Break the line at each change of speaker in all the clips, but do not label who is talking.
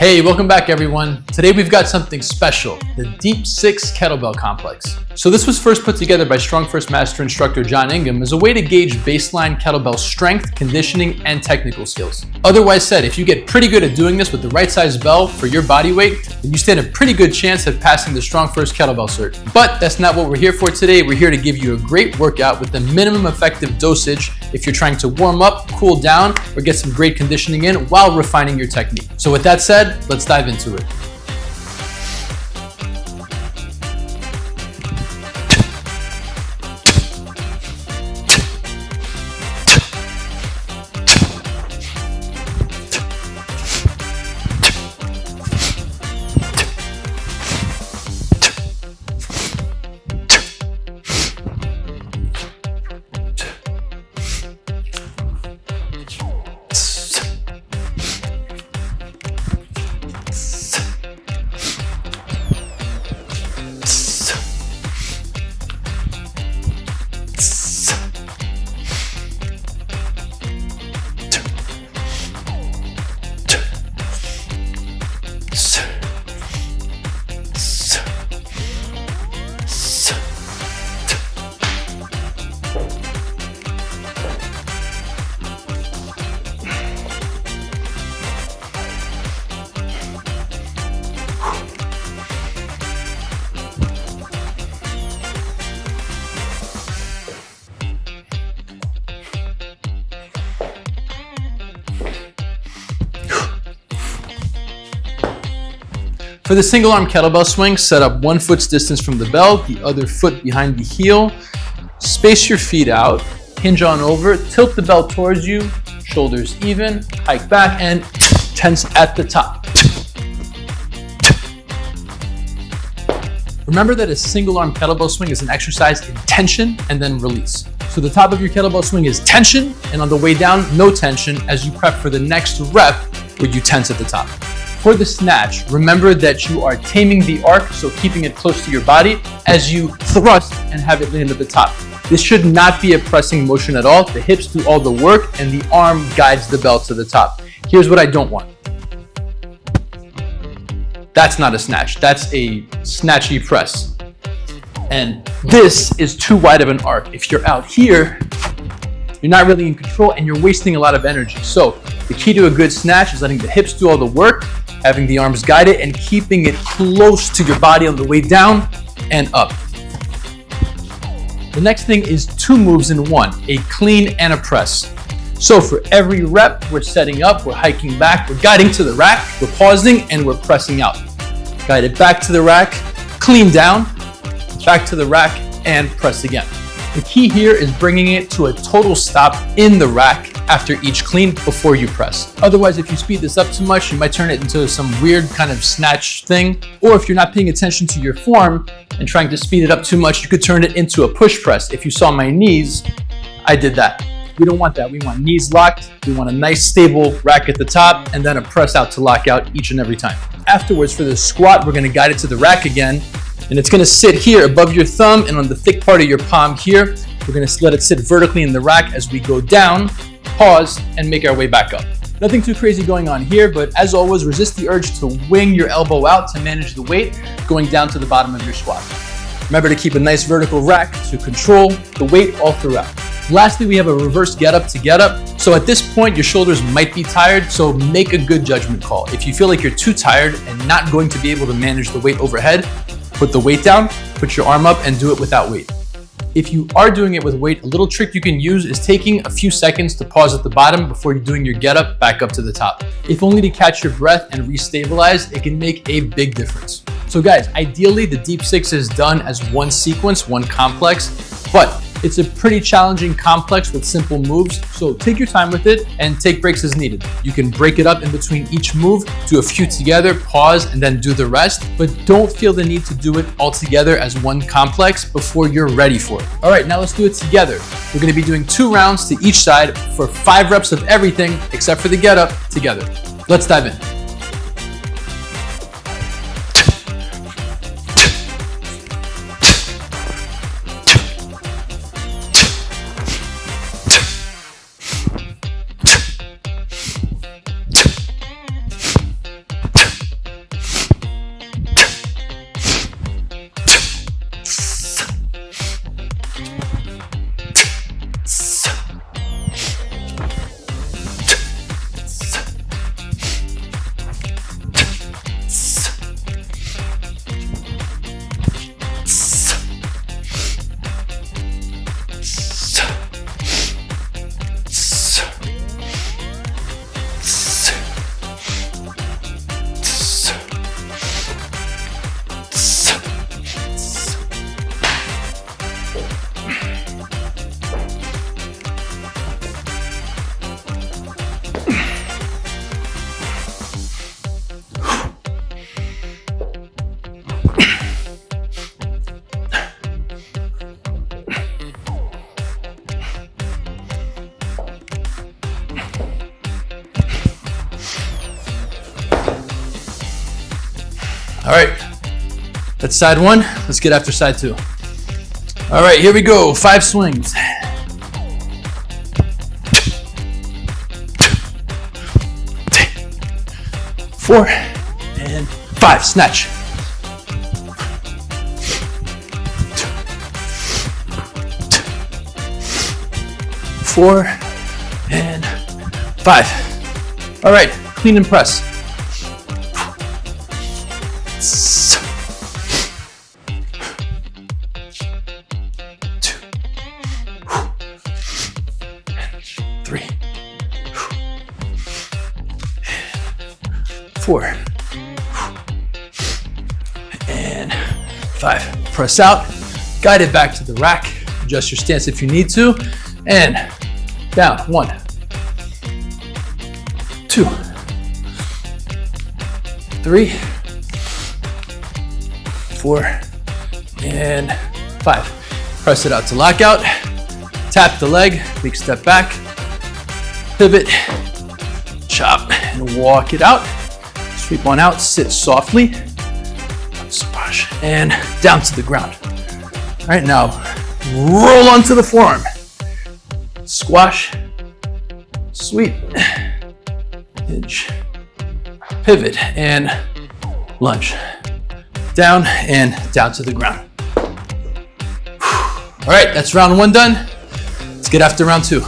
Hey, welcome back everyone. Today we've got something special, the Deep 6 Kettlebell Complex. So this was first put together by Strong First Master instructor John Ingham as a way to gauge baseline kettlebell strength, conditioning, and technical skills. Otherwise said, if you get pretty good at doing this with the right size bell for your body weight, then you stand a pretty good chance of passing the Strong First Kettlebell cert. But that's not what we're here for today. We're here to give you a great workout with the minimum effective dosage if you're trying to warm up, cool down, or get some great conditioning in while refining your technique. So with that said, let's dive into it. For the single arm kettlebell swing, set up 1 foot's distance from the bell, the other foot behind the heel. Space your feet out, hinge on over, tilt the bell towards you, shoulders even, hike back and tense at the top. Remember that a single arm kettlebell swing is an exercise in tension and then release. So the top of your kettlebell swing is tension, and on the way down, no tension as you prep for the next rep where you tense at the top. For the snatch, remember that you are taming the arc, so keeping it close to your body as you thrust and have it land at the top. This should not be a pressing motion at all. The hips do all the work and the arm guides the bell to the top. Here's what I don't want. That's not a snatch, that's a snatchy press. And this is too wide of an arc. If you're out here, you're not really in control and you're wasting a lot of energy. So the key to a good snatch is letting the hips do all the work, having the arms guide it, and keeping it close to your body on the way down and up. The next thing is 2 moves in 1, a clean and a press. So for every rep, we're setting up, we're hiking back, we're guiding to the rack, we're pausing, and we're pressing out. Guide it back to the rack, clean down, back to the rack, and press again. The key here is bringing it to a total stop in the rack after each clean before you press. Otherwise, if you speed this up too much, you might turn it into some weird kind of snatch thing. Or if you're not paying attention to your form and trying to speed it up too much, you could turn it into a push press. If you saw my knees, I did that. We don't want that. We want knees locked. We want a nice stable rack at the top and then a press out to lock out each and every time. Afterwards, for the squat, we're gonna guide it to the rack again. And it's gonna sit here above your thumb and on the thick part of your palm here. We're gonna let it sit vertically in the rack as we go down, pause, and make our way back up. Nothing too crazy going on here, but as always, resist the urge to wing your elbow out to manage the weight going down to the bottom of your squat. Remember to keep a nice vertical rack to control the weight all throughout. Lastly, we have a reverse get up to get up. So at this point, your shoulders might be tired, so make a good judgment call. If you feel like you're too tired and not going to be able to manage the weight overhead, put the weight down, put your arm up, and do it without weight. If you are doing it with weight, a little trick you can use is taking a few seconds to pause at the bottom before you're doing your get up back up to the top. If only to catch your breath and restabilize, it can make a big difference. So guys, ideally the Deep 6 is done as one sequence, one complex, but it's a pretty challenging complex with simple moves, so take your time with it and take breaks as needed. You can break it up in between each move, do a few together, pause, and then do the rest, but don't feel the need to do it all together as one complex before you're ready for it. All right, now let's do it together. We're gonna be doing 2 rounds to each side for 5 reps of everything except for the get up together. Let's dive in. All right, that's side one. Let's get after side two. All right, here we go. 5 swings. 4 and 5. Snatch. 4 and 5. All right, clean and press. 2, 3, 4 and 5. Press out, guide it back to the rack. Adjust your stance if you need to, and down. 1, 2, 3, 4 and 5. Press it out to lockout. Tap the leg, big step back, pivot, chop, and walk it out. Sweep on out, sit softly, squash, and down to the ground. All right, now roll onto the forearm. Squash, sweep, hinge, pivot, and lunge. Down and down to the ground. All right, that's round 1 done. Let's get after round 2.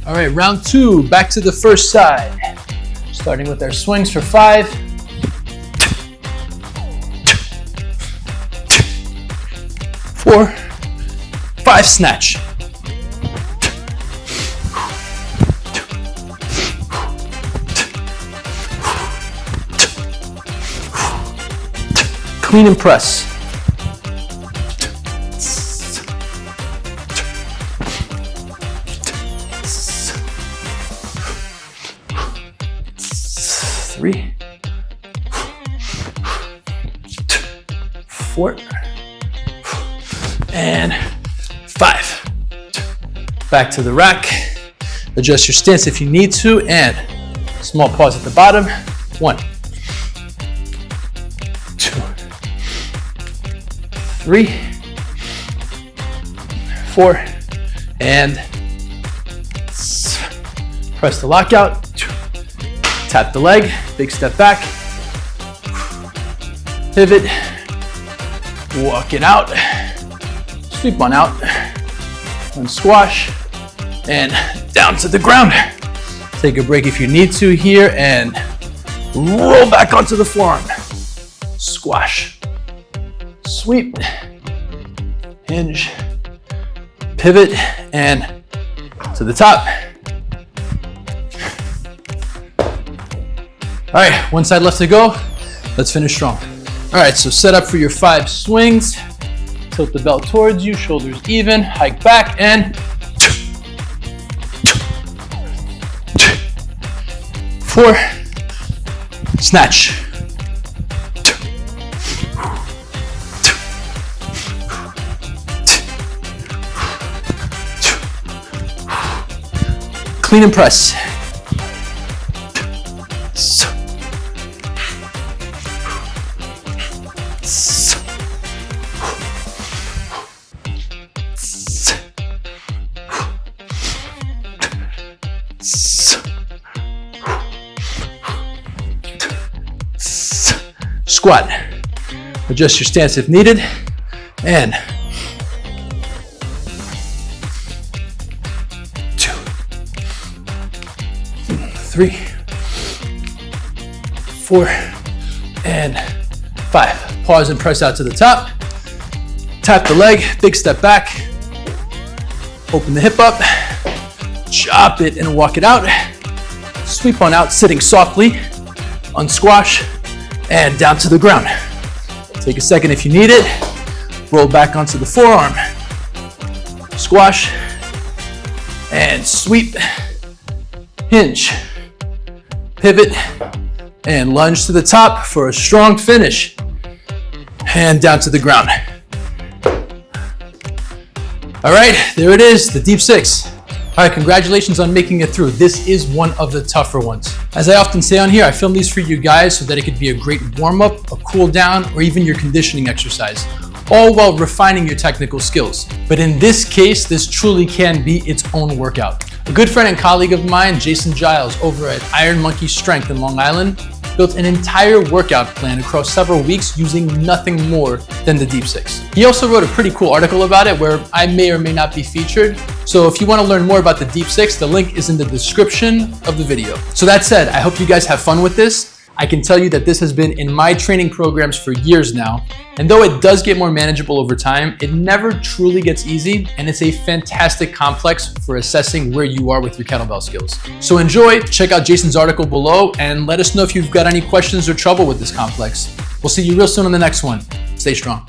All right, round 2, back to the first side. Starting with our swings for 5. 4, 5, snatch. 2. Clean and press. 3, 4 and 5. Back to the rack. Adjust your stance if you need to, and small pause at the bottom. 1, 2, 3, 4, and press the lockout. Tap the leg, big step back, pivot, walk it out, sweep on out, unsquash, and down to the ground. Take a break if you need to here, and roll back onto the forearm. Squash, sweep, hinge, pivot, and to the top. All right, one side left to go. Let's finish strong. All right, so set up for your 5 swings. Tilt the belt towards you, shoulders even, hike back, and 4, snatch. 2, clean and press. 2, squat. Adjust your stance if needed, and 2, 3, 4, and 5. Pause and press out to the top. Tap the leg, big step back. Open the hip up, chop it and walk it out. Sweep on out, sitting softly. Unsquash and down to the ground. Take a second if you need it. Roll back onto the forearm. Squash and sweep, hinge, pivot, and lunge to the top for a strong finish. And down to the ground. All right, there it is, the deep 6. All right, congratulations on making it through. This is one of the tougher ones. As I often say on here, I film these for you guys so that it could be a great warm-up, a cool down, or even your conditioning exercise, all while refining your technical skills. But in this case, this truly can be its own workout. A good friend and colleague of mine, Jason Giles, over at Iron Monkey Strength in Long Island, built an entire workout plan across several weeks using nothing more than the Deep Six. He also wrote a pretty cool article about it where I may or may not be featured. So if you want to learn more about the Deep Six, the link is in the description of the video. So that said, I hope you guys have fun with this. I can tell you that this has been in my training programs for years now. And though it does get more manageable over time, it never truly gets easy, and it's a fantastic complex for assessing where you are with your kettlebell skills. So enjoy, check out Jason's article below, and let us know if you've got any questions or trouble with this complex. We'll see you real soon on the next one. Stay strong.